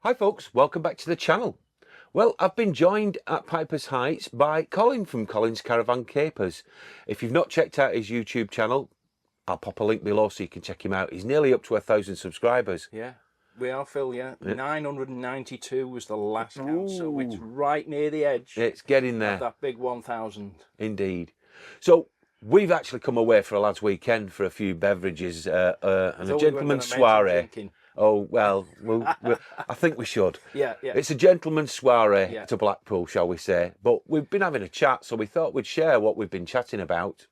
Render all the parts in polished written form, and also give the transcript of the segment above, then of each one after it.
Hi folks, welcome back to the channel. Well, I've been joined at Piper's Heights by Colin from Colin's Caravan Capers. If you've not checked out his YouTube channel, I'll pop a link below so you can check him out. He's nearly up to 1,000 subscribers. Yeah, we are, Phil, yeah. 992 was the last count, so it's right near the edge. It's getting there. Of that big 1,000. Indeed. So, we've actually come away for a lads' weekend for a few beverages and a gentleman's soiree. Oh, well, I think we should. Yeah. It's a gentleman's soiree to Blackpool, shall we say. But we've been having a chat, so we thought we'd share what we've been chatting about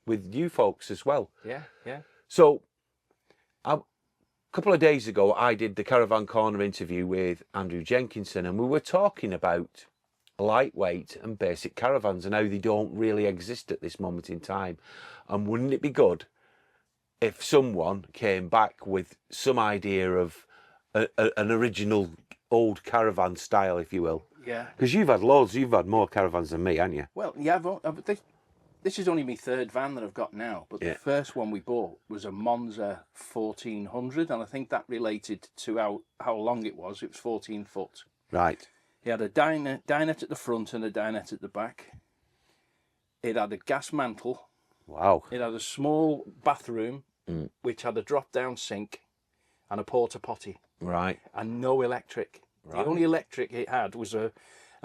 with you folks as well. Yeah. So, a couple of days ago, I did the Caravan Corner interview with Andrew Jenkinson, and we were talking about lightweight and basic caravans and how they don't really exist at this moment in time. And wouldn't it be good if someone came back with some idea of an original old caravan style, if you will? Yeah. Because you've had more caravans than me, haven't you? Well, yeah, this is only my third van that I've got now, but the first one we bought was a Monza 1400, and I think that related to how long it was. It was 14 foot. Right. It had a dinette at the front and a dinette at the back. It had a gas mantle. Wow. It had a small bathroom, which had a drop-down sink and a porta potty. Right. And no electric. Right. The only electric it had was a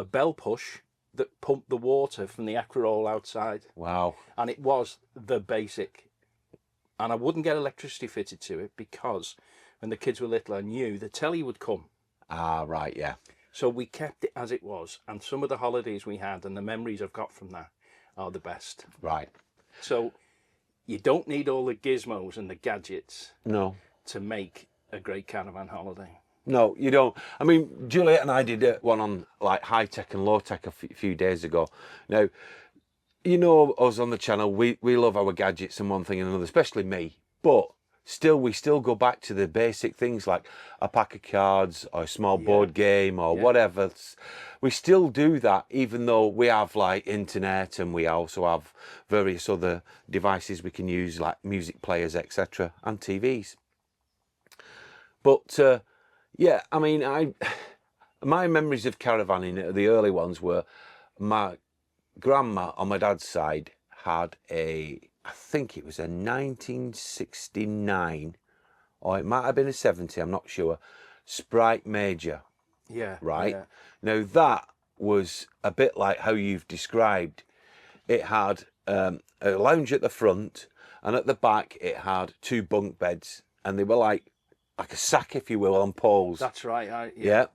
bell push that pumped the water from the Aquarol outside. Wow. And it was the basic. And I wouldn't get electricity fitted to it because when the kids were little, I knew the telly would come. Ah, right, yeah. So we kept it as it was. And some of the holidays we had and the memories I've got from that are the best. Right. So you don't need all the gizmos and the gadgets to make a great caravan holiday. No, you don't. I mean, Juliet and I did one on like high tech and low tech a few days ago. Now, you know us on the channel, we love our gadgets and one thing and another, especially me. But we still go back to the basic things like a pack of cards or a small board game or whatever. We still do that, even though we have like internet and we also have various other devices we can use like music players, etc. and TVs. But yeah, I mean, my memories of caravanning, the early ones were my grandma on my dad's side had I think it was a 1969, or it might have been a 70, I'm not sure, Sprite Major. Yeah. Right? Yeah. Now that was a bit like how you've described. It had a lounge at the front, and at the back it had two bunk beds, and they were like a sack, if you will, on poles. That's right. Yeah.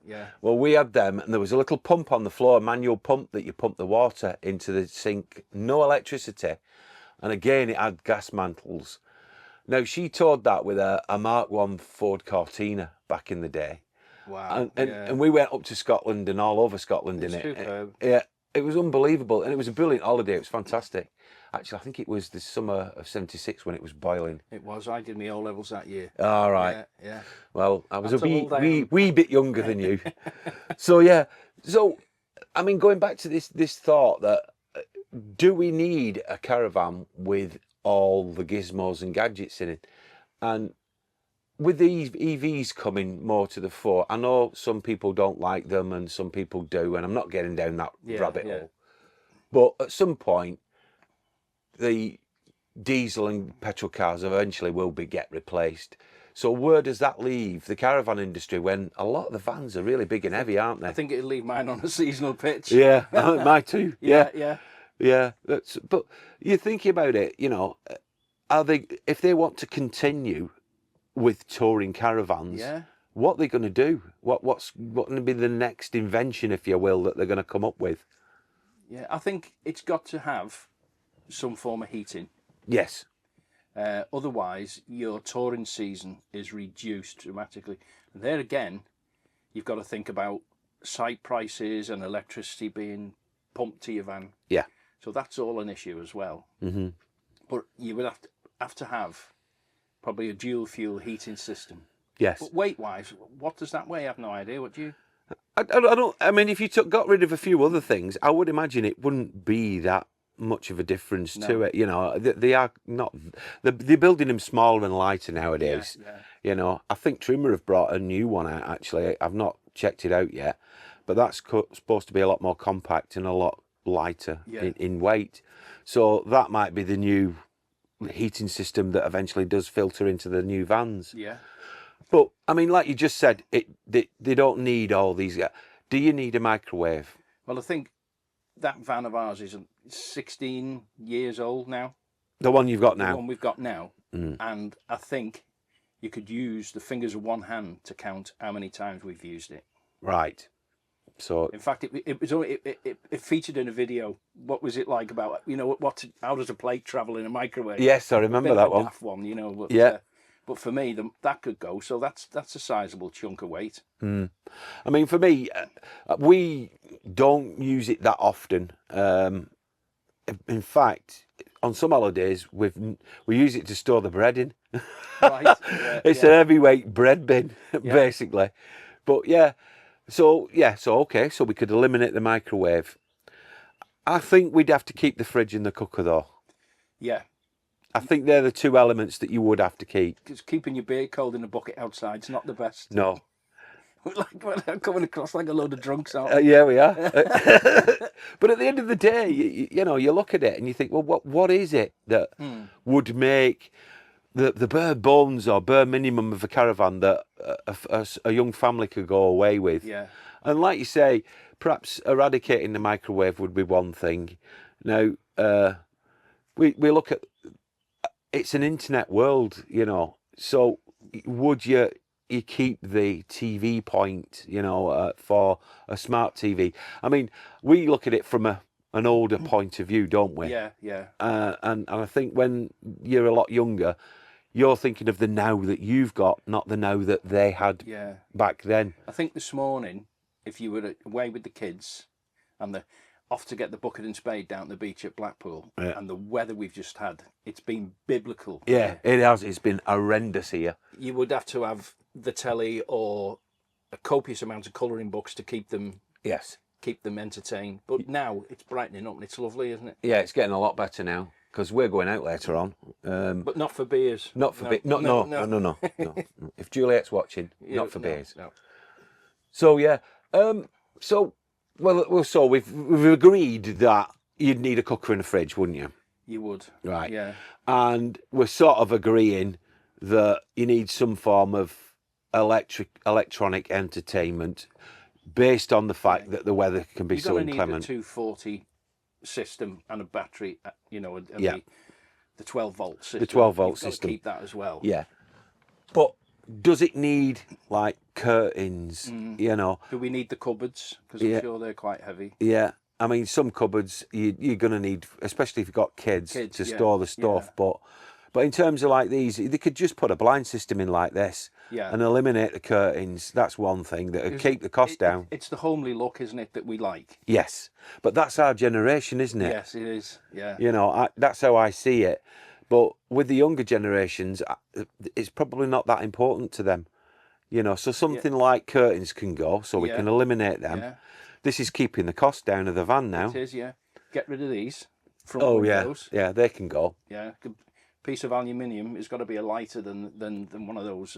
Well, we had them, and there was a little pump on the floor, a manual pump that you pump the water into the sink. No electricity. And again, it had gas mantles. Now, she toured that with a Mark I Ford Cortina back in the day. Wow. And we went up to Scotland and all over Scotland in it. Superb. Yeah, it was unbelievable. And it was a brilliant holiday. It was fantastic. Actually, I think it was the summer of '76 when it was boiling. It was. I did my O-levels that year. All right. Yeah. Well, I was a wee bit younger than you. So, yeah. So, I mean, going back to this thought that, do we need a caravan with all the gizmos and gadgets in it? And with these EVs coming more to the fore, I know some people don't like them and some people do, and I'm not getting down that rabbit hole. But at some point, the diesel and petrol cars eventually will get replaced. So where does that leave the caravan industry when a lot of the vans are really big and heavy, aren't they? I think it'll leave mine on a seasonal pitch. Yeah, mine too. Yeah. But you're thinking about it, you know, if they want to continue with touring caravans, what are they going to do? What's going to be the next invention, if you will, that they're going to come up with? Yeah, I think it's got to have some form of heating. Yes. Otherwise, your touring season is reduced dramatically. And there again, you've got to think about site prices and electricity being pumped to your van. Yeah. So that's all an issue as well. Mm-hmm. But you would have to have probably a dual fuel heating system. Yes. But weight-wise, what does that weigh? I have no idea. What do you? I don't. I mean, if you got rid of a few other things, I would imagine it wouldn't be that much of a difference to it. You know, they are not. They're building them smaller and lighter nowadays. Yeah. You know, I think Trimmer have brought a new one out. Actually, I've not checked it out yet, but that's supposed to be a lot more compact and a lot lighter in weight. So that might be the new heating system that eventually does filter into the new vans. Yeah. But I mean, like you just said, they don't need all these. Do you need a microwave? Well, I think that van of ours is 16 years old now. The one you've got The now? one we've got now. And I think you could use the fingers of one hand to count how many times we've used it. Right. So in fact, it featured in a video. What was it like about, you know, how does a plate travel in a microwave? yes, I remember that one. Daft one, you know. But, yeah. But for me, that could go. So that's a sizable chunk of weight. I mean, for me, we don't use it that often. In fact, on some holidays, we use it to store the bread in. Right. It's a heavyweight bread bin, basically. But so okay, so we could eliminate the microwave. I think we'd have to keep the fridge and the cooker, though. Yeah. I think they're the two elements that you would have to keep. Because keeping your beer cold in a bucket outside's not the best. No. Like coming across like a load of drunks out. Yeah, we are. But at the end of the day, you know, you look at it and you think, well, what is it that would make the bare bones or bare minimum of a caravan that a young family could go away with? Yeah. And like you say, perhaps eradicating the microwave would be one thing. Now, we look at, it's an internet world, you know, so would you keep the TV point, you know, for a smart TV? I mean, we look at it from an older point of view, don't we? Yeah, yeah. And I think when you're a lot younger, you're thinking of the now that you've got, not the now that they had back then. I think this morning, if you were away with the kids and they're off to get the bucket and spade down the beach at Blackpool, and the weather we've just had, it's been biblical. Yeah, it has. It's been horrendous here. You would have to have the telly or a copious amount of colouring books to keep them entertained. But now it's brightening up and it's lovely, isn't it? Yeah, it's getting a lot better now because we're going out later on. But not for beers. Not for beers. No. If Juliet's watching, not for beers. No. So so we've agreed that you'd need a cooker and a fridge, wouldn't you? You would. Right. Yeah. And we're sort of agreeing that you need some form of electronic entertainment based on the fact that the weather can be so inclement. You're going to need a 240 system and a battery, you know, and the 12-volt system. The 12-volt You've got system. to keep that as well. Yeah. But does it need, like, curtains, you know? Do we need the cupboards? Because I'm sure they're quite heavy. Yeah. I mean, some cupboards you're going to need, especially if you've got kids to store the stuff. But in terms of like these, they could just put a blind system in like this and eliminate the curtains. That's one thing that would keep the cost down. It's the homely look, isn't it, that we like? Yes. But that's our generation, isn't it? Yes, it is. Yeah. You know, that's how I see it. But with the younger generations, it's probably not that important to them. You know, so something like curtains can go, so we can eliminate them. Yeah. This is keeping the cost down of the van now. It is, yeah. Get rid of these front windows. Yeah, they can go. Yeah, a piece of aluminium has got to be lighter than one of those.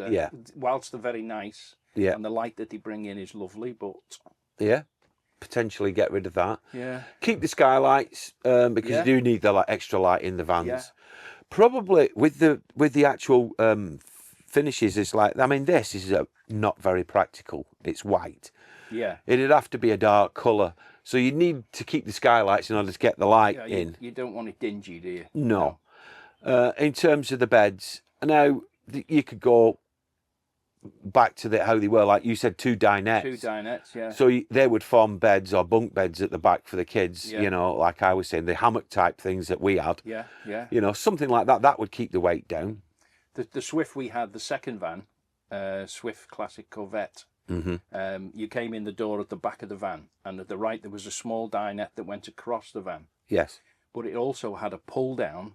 Whilst they're very nice, and the light that they bring in is lovely, but potentially get rid of that. Yeah. Keep the skylights because you do need the extra light in the vans. Yeah. Probably with the actual finishes, it's like, I mean, this is not very practical. It's white. Yeah. It'd have to be a dark colour. So you need to keep the skylights in order to get the light in. You don't want it dingy, do you? No. In terms of the beds, now you could go back to how they were, like you said, 2 dinettes. 2 dinettes, yeah. So they would form beds or bunk beds at the back for the kids, you know, like I was saying, the hammock type things that we had. Yeah, yeah. You know, something like that, that would keep the weight down. The Swift we had, the second van, Swift Classic Corvette, you came in the door at the back of the van, and at the right there was a small dinette that went across the van. Yes. But it also had a pull-down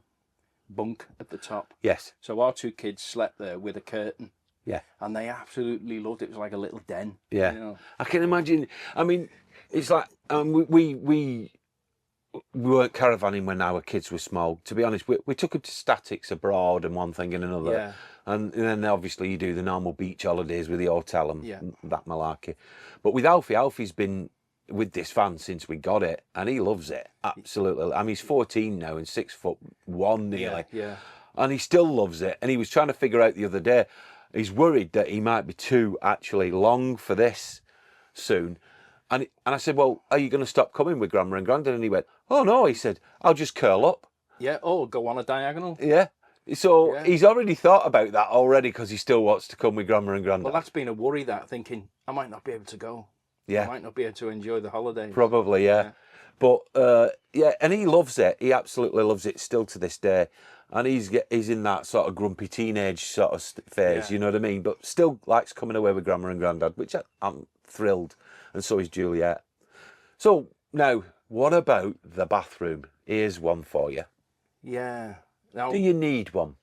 bunk at the top. Yes. So our 2 kids slept there with a curtain. Yeah. And they absolutely loved it. It was like a little den. Yeah. You know? I can imagine. I mean, it's like we we weren't caravanning when our kids were small. To be honest, we took them to statics abroad and one thing and another. Yeah. And then obviously you do the normal beach holidays with the hotel and Yeah. that malarkey. But with Alfie's been with this van since we got it, and he loves it absolutely. I mean, he's 14 now and 6'1" nearly, Yeah. and he still loves it. And he was trying to figure out the other day. He's worried that he might be too actually long for this soon. And I said, well, are you going to stop coming with Grandma and Grandad? And he went, oh no. He said, I'll just curl up. Yeah. Oh, go on a diagonal. Yeah. So Yeah. he's already thought about that already because he still wants to come with Grandma and Grandad. Well, that's been a worry, that thinking I might not be able to go. Yeah. I might not be able to enjoy the holidays. Probably, yeah. But yeah, and he loves it. He absolutely loves it still to this day. And he's in that sort of grumpy teenage sort of phase, Yeah. you know what I mean? But still likes coming away with Grandma and Grandad, which I'm thrilled. And so is Juliet. So now, what about the bathroom? Here's one for you. Yeah. Now, Do you need one?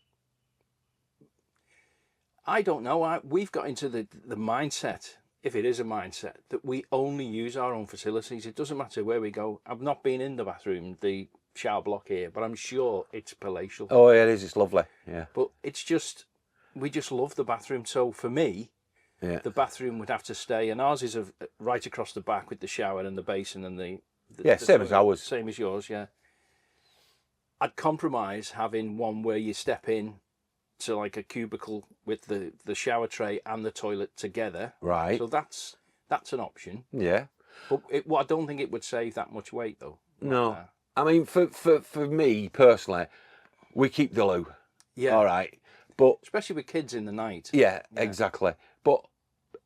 I don't know. We've got into the mindset, if it is a mindset, that we only use our own facilities. It doesn't matter where we go. I've not been in the bathroom, the shower block here, but I'm sure it's palatial. Oh, yeah, it is. It's lovely. Yeah. But it's just, we just love the bathroom. So for me, Yeah. the bathroom would have to stay, and ours is right across the back with the shower and the basin and the Same as ours. Same as yours, yeah. I'd compromise having one where you step in to like a cubicle with the shower tray and the toilet together. Right. So that's an option. Yeah. But I don't think it would save that much weight though. No. I mean, for me personally, we keep the loo. Yeah. All right. But especially with kids in the night. yeah, exactly. But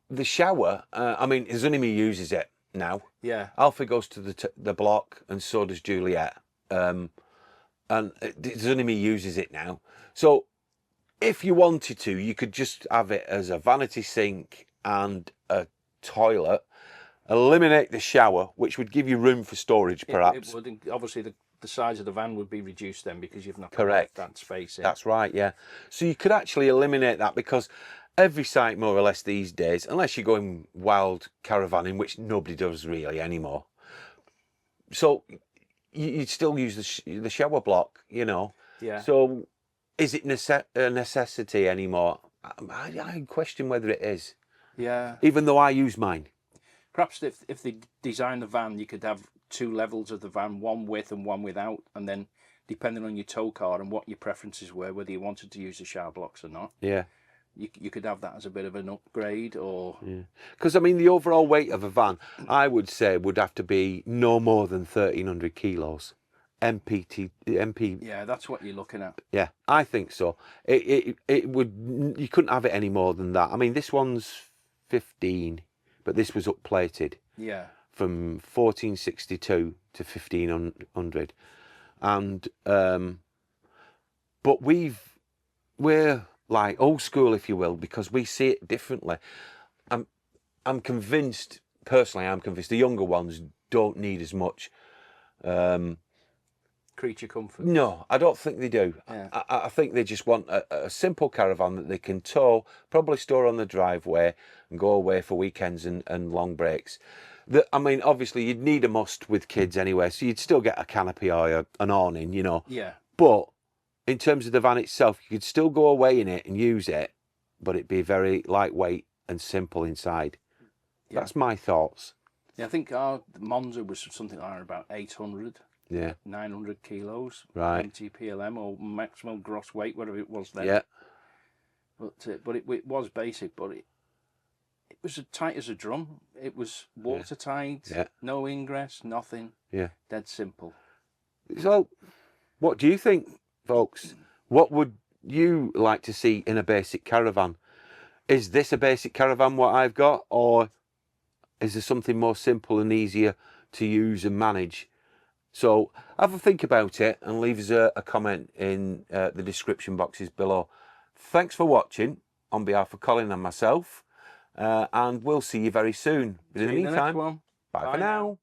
the shower, I mean, Zunimi uses it now. Yeah. Alfie goes to the block, and so does Juliet. And Zunimi uses it now. So if you wanted to, you could just have it as a vanity sink and a toilet. Eliminate the shower, which would give you room for storage, perhaps. It would. Obviously, the size of the van would be reduced then because you've not Correct. that space in. That's right, yeah. So you could actually eliminate that because every site, more or less these days, unless you're going wild caravanning, which nobody does really anymore, so you'd still use the shower block, you know. Yeah. So is it a necessity anymore? I question whether it is. Yeah. Even though I use mine. Perhaps if they design the van, you could have two levels of the van, one with and one without, and then depending on your tow car and what your preferences were, whether you wanted to use the shower blocks or not, Yeah. you could have that as a bit of an upgrade. Or Because I mean, the overall weight of a van, I would say, would have to be no more than 1,300 kilos. MP. Yeah, that's what you're looking at. Yeah, I think so. It would. You couldn't have it any more than that. I mean, this one's 15, but this was upplated. Yeah. From 1462 to 1500, and but we're like old school, if you will, because we see it differently. I'm convinced personally. I'm convinced the younger ones don't need as much. Creature comfort. No, I don't think they do. Yeah. I think they just want a simple caravan that they can tow, probably store on the driveway, and go away for weekends and long breaks. I mean, obviously, you'd need a must with kids anyway, so you'd still get a canopy or an awning, you know. Yeah. But in terms of the van itself, you could still go away in it and use it, but it'd be very lightweight and simple inside. Yeah. That's my thoughts. Yeah, I think our Monza was something like about 800. Yeah. 900 kilos. Right. MTPLM or maximum gross weight, whatever it was then. Yeah. But it was basic, but it was as tight as a drum. It was watertight. Yeah. No ingress, nothing. Yeah. Dead simple. So, what do you think, folks? What would you like to see in a basic caravan? Is this a basic caravan, what I've got, or is there something more simple and easier to use and manage? So have a think about it and leave us a comment in the description boxes below. Thanks for watching on behalf of Colin and myself, and we'll see you very soon. But in the meantime, bye for now.